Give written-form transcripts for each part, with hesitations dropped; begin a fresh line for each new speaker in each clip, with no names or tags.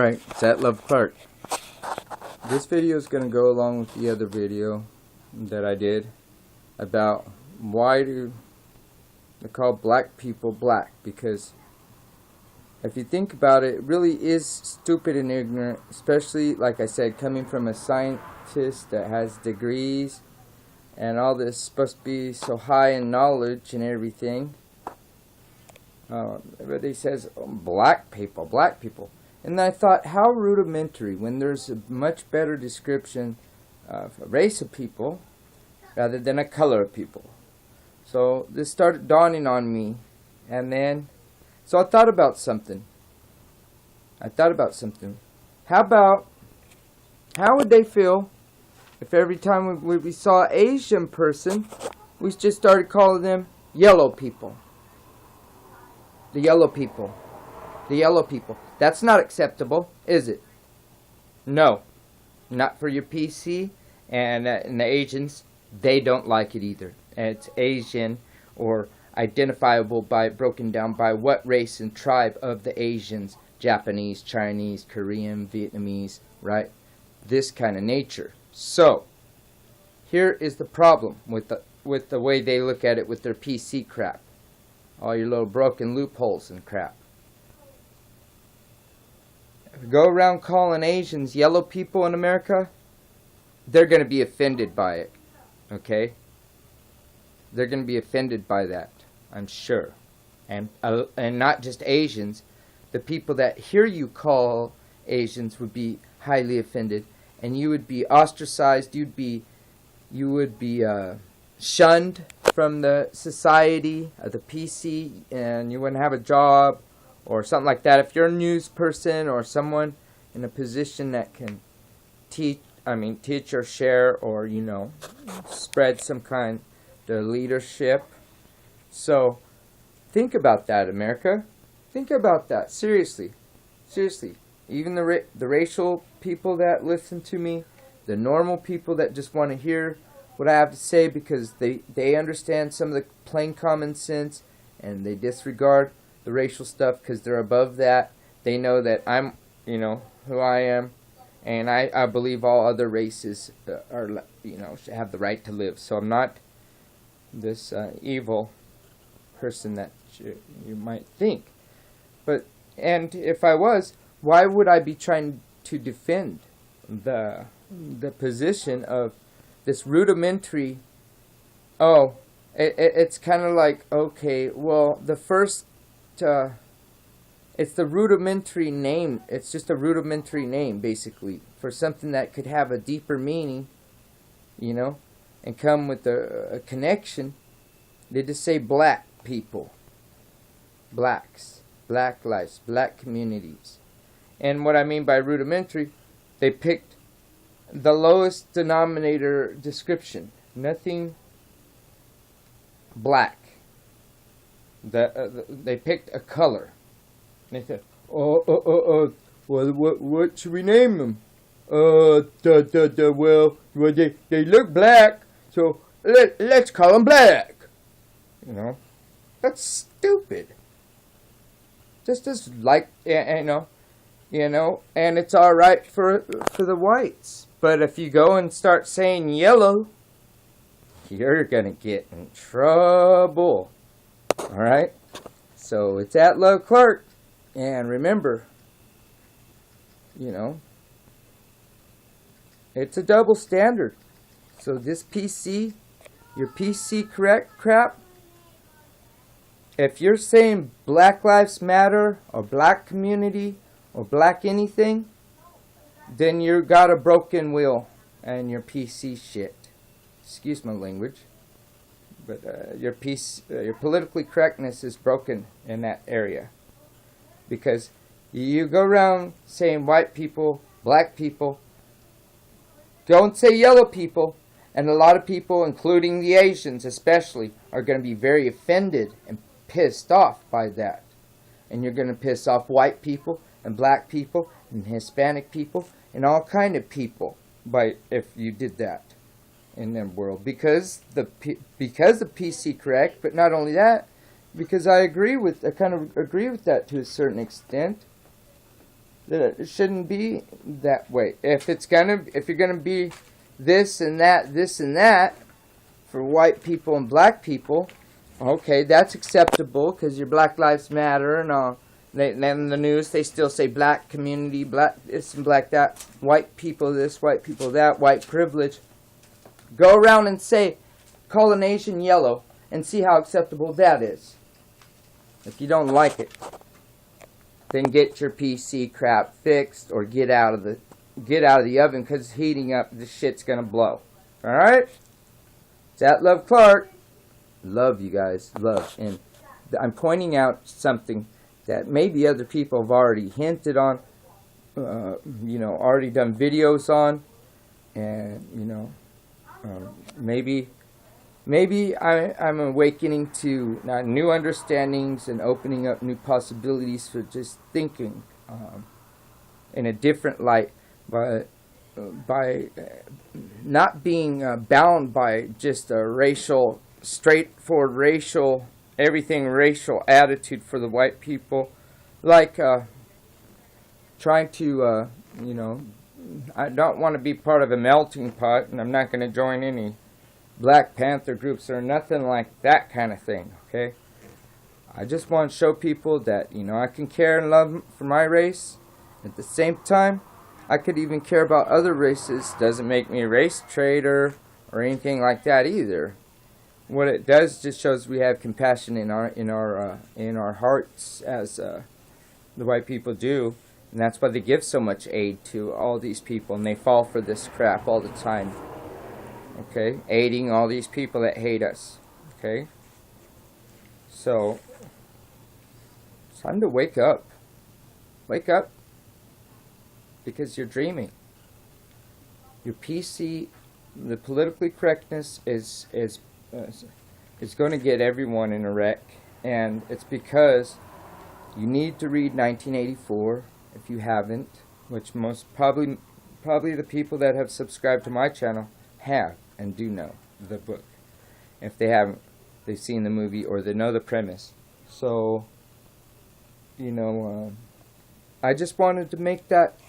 Alright, it's at Love Clark. This video is going to go along with the other video that I did about why do they call black people black, because if you think about it, it really is stupid and ignorant, especially, like I said, coming from a scientist that has degrees and all this supposed to be so high in knowledge and everything. Everybody says, oh, black people. And I thought, how rudimentary, when there's a much better description of a race of people rather than a color of people. So this started dawning on me, and then, so I thought about something. How would they feel if every time we saw an Asian person, we just started calling them yellow people? The yellow people. That's not acceptable, is it? No. Not for your PC, and the Asians, they don't like it either. And it's Asian, or identifiable by, broken down by what race and tribe of the Asians: Japanese, Chinese, Korean, Vietnamese, right? This kind of nature. So, here is the problem with the way they look at it with their PC crap. All your little broken loopholes and crap. If you go around calling Asians yellow people in America, they're going to be offended by it. Okay? They're going to be offended by that, I'm sure. And not just Asians. The people that hear you call Asians would be highly offended, and you would be ostracized. You would be shunned from the society of the PC, and you wouldn't have a job or something like that. If you're a news person or someone in a position that can teach or share, or spread some kind of leadership. So think about that, America. Think about that, seriously. Even the racial people that listen to me, the normal people that just want to hear what I have to say because they understand some of the plain common sense, and they disregard the racial stuff because they're above that. They know that I'm, who I am, and I believe all other races are, should have the right to live. So I'm not this evil person that you might think. And if I was, why would I be trying to defend the position of this rudimentary? It's kind of like, okay, well, it's the rudimentary name. It's just a rudimentary name, basically, for something that could have a deeper meaning, and come with a connection. They just say black people, blacks, black lives, black communities. And what I mean by rudimentary, they picked the lowest denominator description. Nothing black. They picked a color. And they said, well, what should we name them? Well, they look black, so let's call them black. That's stupid. Just as like, and it's all right for the whites. But if you go and start saying yellow, you're gonna get in trouble. All right. So it's at Love Clark, and remember, it's a double standard. So this PC, your PC correct crap. If you're saying Black Lives Matter or black community or black anything, then you got a broken wheel and your PC shit. Excuse my language, but your politically correctness is broken in that area, because you go around saying white people, black people. Don't say yellow people, and a lot of people, including the Asians especially, are going to be very offended and pissed off by that. And you're going to piss off white people and black people and Hispanic people and all kind of people if you did that in their world, because the PC correct. But not only that, because I kind of agree with that to a certain extent. that it shouldn't be that way. If you're gonna be this and that for white people and black people, okay, that's acceptable because your Black Lives Matter and all. Then in the news they still say black community, black this and black that, white people this, white people that, white privilege. Go around and say, call an Asian yellow, and see how acceptable that is. If you don't like it, then get your PC crap fixed or get out of the oven because it's heating up. This shit's gonna blow. All right. It's at Love Clark. Love you guys. Love. And I'm pointing out something that maybe other people have already hinted on. Already done videos on, and maybe I'm awakening to new understandings and opening up new possibilities for just thinking in a different light, by not being bound by just a straightforward everything racial attitude for the white people, like trying to I don't want to be part of a melting pot, and I'm not going to join any Black Panther groups or nothing like that kind of thing, okay? I just want to show people that, I can care and love for my race. At the same time, I could even care about other races. Doesn't make me a race traitor or anything like that either. What it does just shows we have compassion in our hearts, as the white people do. And that's why they give so much aid to all these people, and they fall for this crap all the time. Okay? Aiding all these people that hate us. Okay? So, it's time to wake up. Wake up. Because you're dreaming. Your PC, the politically correctness is going to get everyone in a wreck. And it's because you need to read 1984. If you haven't, which most probably the people that have subscribed to my channel have and do know the book. If they haven't, they've seen the movie or they know the premise. So, I just wanted to make that,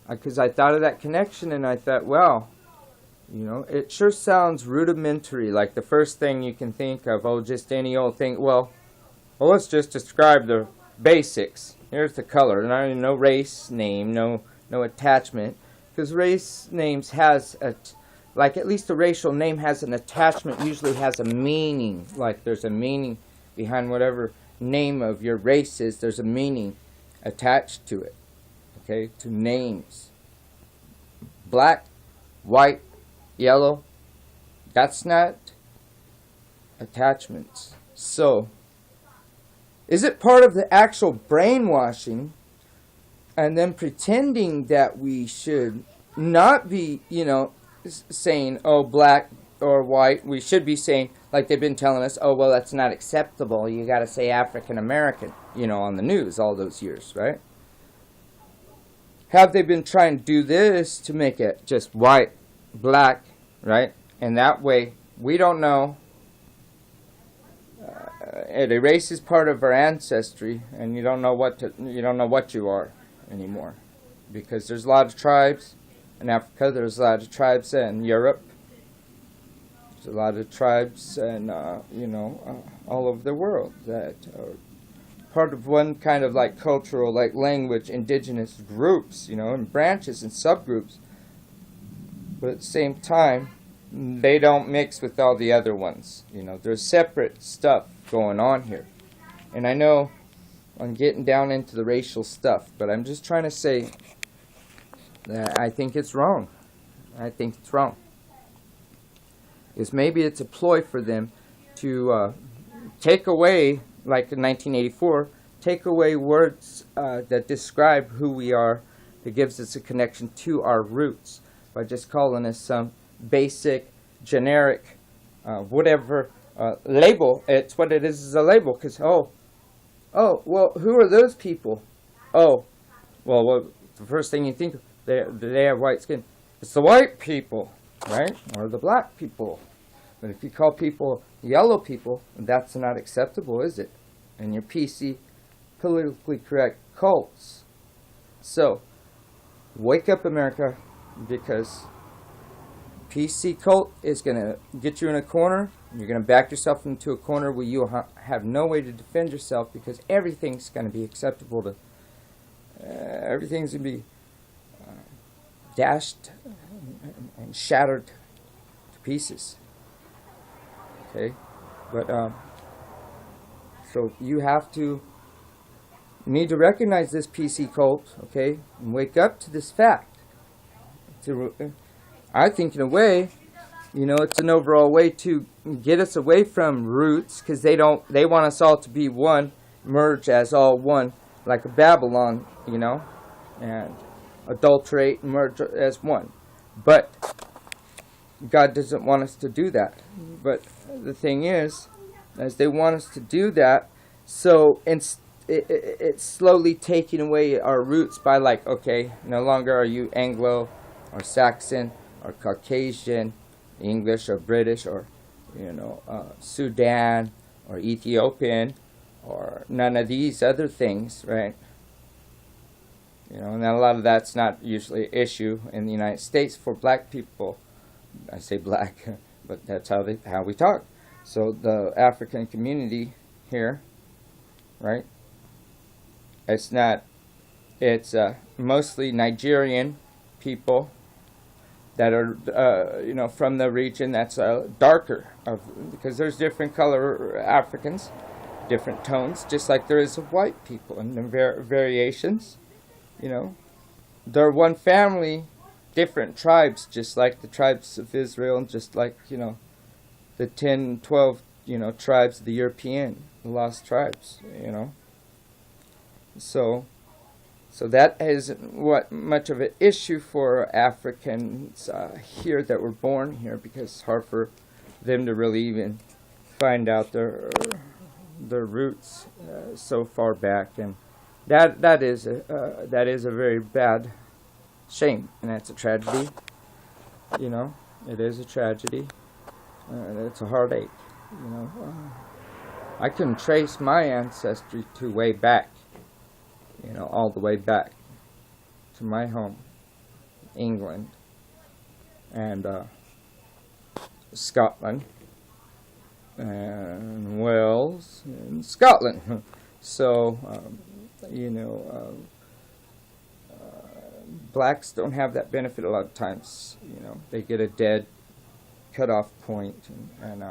because I thought of that connection and I thought, well, it sure sounds rudimentary, like the first thing you can think of, just any old thing. Well, let's just describe the basics. Here's the color. No race name, no attachment, because race names has at least a racial name has an attachment. Usually has a meaning. Like there's a meaning behind whatever name of your race is. There's a meaning attached to it. Okay, to names. Black, white, yellow. That's not attachments. So, is it part of the actual brainwashing and then pretending that we should not be, saying, black or white? We should be saying, like they've been telling us, that's not acceptable. You got to say African American, on the news all those years, right? Have they been trying to do this to make it just white, black, right? And that way, we don't know. It erases part of our ancestry, and you don't know what you are anymore, because there's a lot of tribes in Africa. There's a lot of tribes in Europe. There's a lot of tribes, and all over the world that are part of one kind of like cultural, like language, indigenous groups, and branches and subgroups. But at the same time, they don't mix with all the other ones. There's separate stuff going on here. And I know I'm getting down into the racial stuff, but I'm just trying to say that I think it's wrong. I think it's wrong. Is maybe it's a ploy for them to take away, like in 1984, take away words that describe who we are, that gives us a connection to our roots, by just calling us some basic, generic, whatever label. It's what it is a label. Because, well, who are those people? Well, the first thing you think of, they have white skin. It's the white people, right? Or the black people. But if you call people yellow people, that's not acceptable, is it? And your PC, politically correct cults So, wake up, America, because PC cult is going to get you in a corner. You're going to back yourself into a corner where you have no way to defend yourself, because everything's going to be acceptable to, everything's going to be dashed and shattered to pieces. Okay? But, so you need to recognize this PC cult, okay, and wake up to this fact. I think in a way, it's an overall way to get us away from roots, because they want us all to be one, merge as all one, like a Babylon, and adulterate and merge as one. But God doesn't want us to do that. But the thing is they want us to do that, so it's slowly taking away our roots by, like, okay, no longer are you Anglo or Saxon or Caucasian, English or British or Sudan or Ethiopian or none of these other things, right? And a lot of that's not usually an issue in the United States for black people. I say black, but that's how we talk. So the African community here, right? It's mostly Nigerian people that are, from the region that's darker, because there's different color Africans, different tones, just like there is of white people, and variations, They're one family, different tribes, just like the tribes of Israel, and just like, the 10, 12, tribes of the European, the lost tribes, So that isn't much of an issue for Africans here that were born here, because it's hard for them to really even find out their roots so far back, and that is a very bad shame, and that's a tragedy. It is a tragedy. It's a heartache. I can trace my ancestry to way back. All the way back to my home, England, and Scotland, and Wales, and Scotland. So, blacks don't have that benefit a lot of times. They get a dead cutoff point, and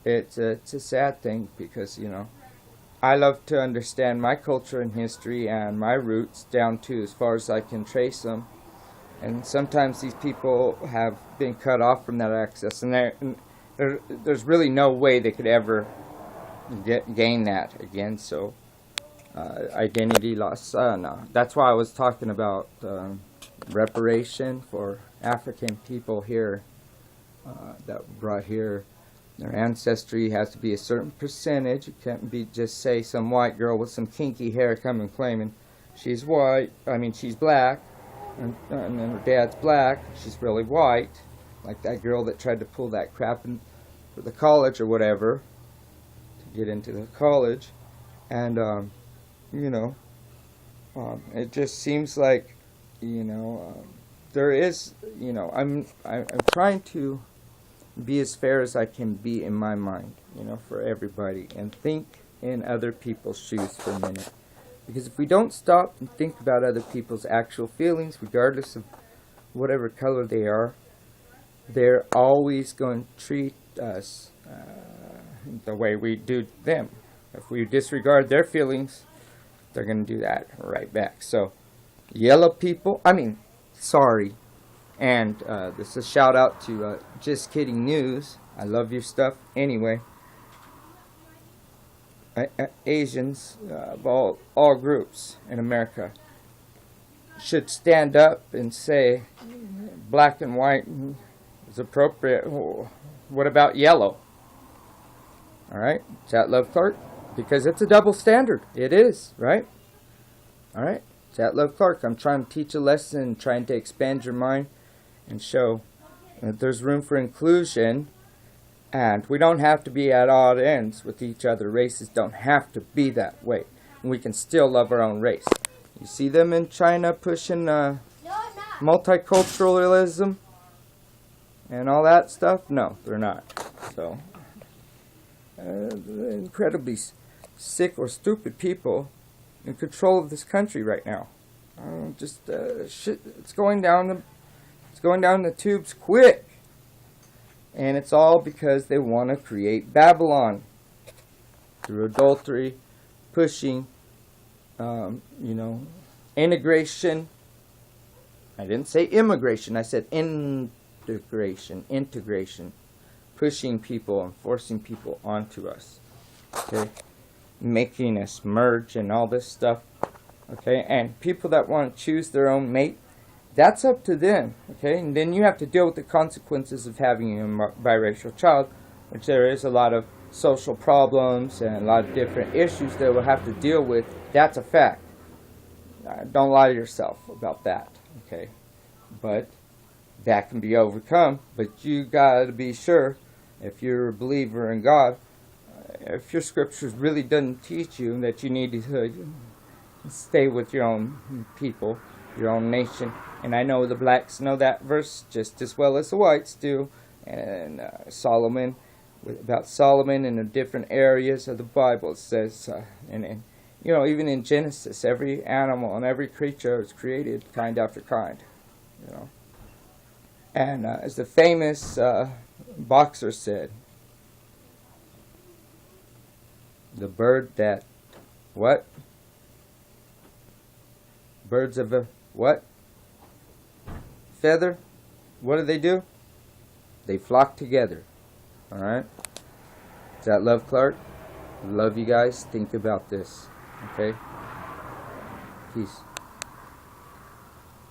it's a sad thing, because I love to understand my culture and history and my roots down to as far as I can trace them. And sometimes these people have been cut off from that access, and there's really no way they could ever gain that again. So identity loss. No. That's why I was talking about reparation for African people here that brought here. Their ancestry has to be a certain percentage. It can't be just, say, some white girl with some kinky hair coming claiming she's white. She's black, and then her dad's black. She's really white, like that girl that tried to pull that crap for the college or whatever to get into the college, and it just seems like there is I'm trying to be as fair as I can be in my mind, for everybody, and think in other people's shoes for a minute. Because if we don't stop and think about other people's actual feelings, regardless of whatever color they are, they're always going to treat us the way we do them. If we disregard their feelings, they're going to do that right back. So, yellow people, sorry. And this is a shout out to Just Kidding News. I love your stuff. Anyway, Asians of all groups in America should stand up and say black and white is appropriate. What about yellow? All right, is that Love Clark? Because it's a double standard. It is, right? All right, is that Love Clark? I'm trying to teach a lesson, trying to expand your mind and show that there's room for inclusion, and we don't have to be at odd ends with each other. Races don't have to be that way, and we can still love our own race. You see them in China pushing
No, I'm not.
multiculturalism and all that stuff? No, they're not. So, incredibly sick or stupid people in control of this country right now. Shit. It's going down the tubes quick, and it's all because they want to create Babylon through adultery, pushing, integration. I didn't say immigration. I said integration, pushing people and forcing people onto us. Okay, making us merge and all this stuff. Okay, and people that want to choose their own mate, that's up to them. Okay, and then you have to deal with the consequences of having a biracial child, which there is a lot of social problems and a lot of different issues that we'll have to deal with. That's a fact. Don't lie to yourself about that. Okay, but that can be overcome. But you got to be sure, if you're a believer in God, if your scriptures really doesn't teach you that you need to stay with your own people, your own nation. And I know the blacks know that verse just as well as the whites do. And Solomon, about Solomon in the different areas of the Bible, it says, even in Genesis, every animal and every creature is created kind after kind. And as the famous boxer said, the bird that, what? Birds of a what? Feather? What do? They flock together. Alright? Is that love, Clark? Love you guys. Think about this. Okay? Peace.